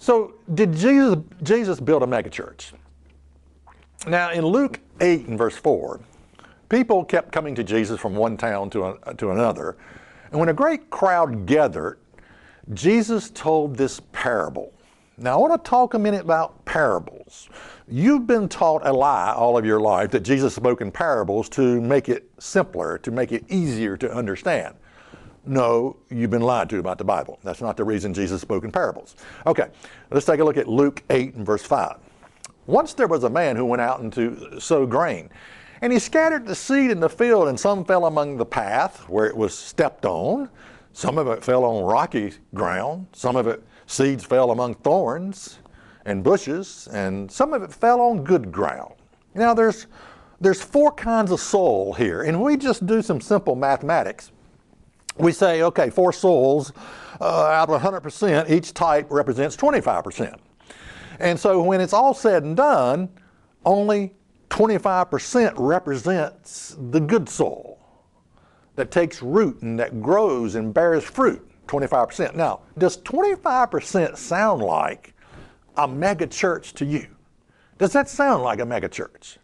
So did Jesus build a megachurch? Now in Luke 8 and verse 4, people kept coming to Jesus from one town to another. And when a great crowd gathered, Jesus told this parable. Now I want to talk a minute about parables. You've been taught a lie all of your life that Jesus spoke in parables to make it simpler, to make it easier to understand. No, you've been lied to about the Bible. That's not the reason Jesus spoke in parables. Okay, let's take a look at Luke 8 and verse 5. Once there was a man who went out to sow grain, and he scattered the seed in the field, and some fell among the path where it was stepped on. Some of it fell on rocky ground. Some of it seeds fell among thorns and bushes, and some of it fell on good ground. Now there's 4 kinds of soil here, and we just do some simple mathematics. We say, okay, 4 soils out of 100%, each type represents 25%. And so when it's all said and done, only 25% represents the good soil that takes root and that grows and bears fruit, 25%. Now, does 25% sound like a mega church to you? Does that sound like a mega church?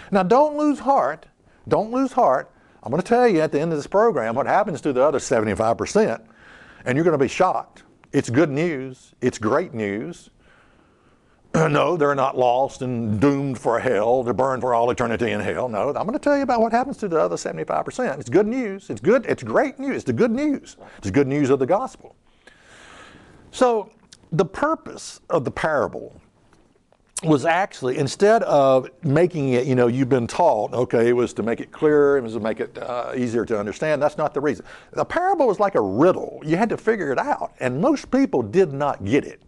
Now, don't lose heart. Don't lose heart. I'm going to tell you at the end of this program what happens to the other 75%, and you're going to be shocked. It's good news. It's great news. No, they're not lost and doomed for hell to burn for all eternity in hell. No, I'm going to tell you about what happens to the other 75%. It's good news. It's good. It's great news. It's the good news. It's the good news of the gospel. So the purpose of the parable was actually, instead of making it, you've been taught, okay, it was to make it clearer, it was to make it easier to understand. That's not the reason. The parable was like a riddle. You had to figure it out, and most people did not get it.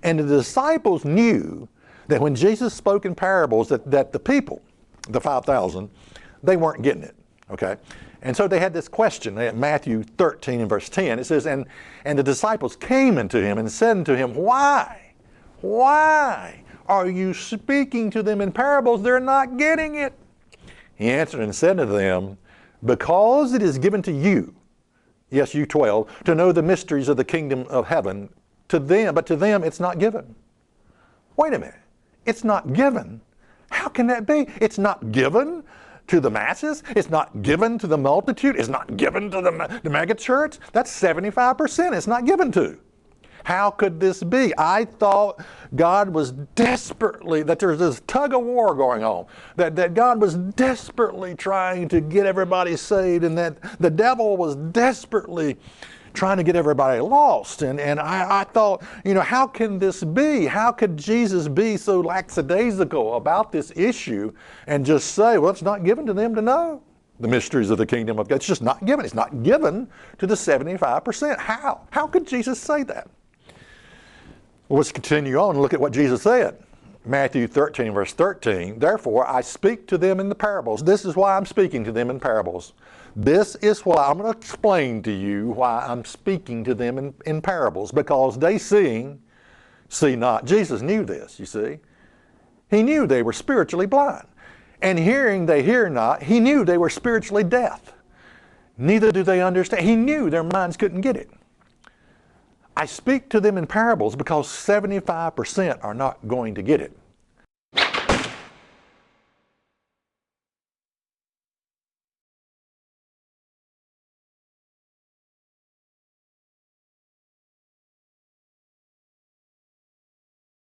And the disciples knew that when Jesus spoke in parables that the people, the 5,000, they weren't getting it, okay? And so they had this question at Matthew 13 and verse 10. It says, and the disciples came unto him and said unto him, Why are you speaking to them in parables? They're not getting it. He answered and said to them, Because it is given to you, yes, you 12, to know the mysteries of the kingdom of heaven, but to them it's not given. Wait a minute. It's not given? How can that be? It's not given to the masses? It's not given to the multitude? It's not given to the mega church? That's 75% it's not given to. How could this be? I thought God was desperately, that there's this tug of war going on, that God was desperately trying to get everybody saved, and that the devil was desperately trying to get everybody lost. And I thought, how can this be? How could Jesus be so lackadaisical about this issue and just say, well, it's not given to them to know the mysteries of the kingdom of God. It's just not given. It's not given to the 75%. How? How could Jesus say that? Well, let's continue on and look at what Jesus said. Matthew 13, verse 13, Therefore I speak to them in the parables. This is why I'm speaking to them in parables. This is why I'm going to explain to you why I'm speaking to them in parables. Because they see not. Jesus knew this, you see. He knew they were spiritually blind. And hearing they hear not. He knew they were spiritually deaf. Neither do they understand. He knew their minds couldn't get it. I speak to them in parables because 75% are not going to get it.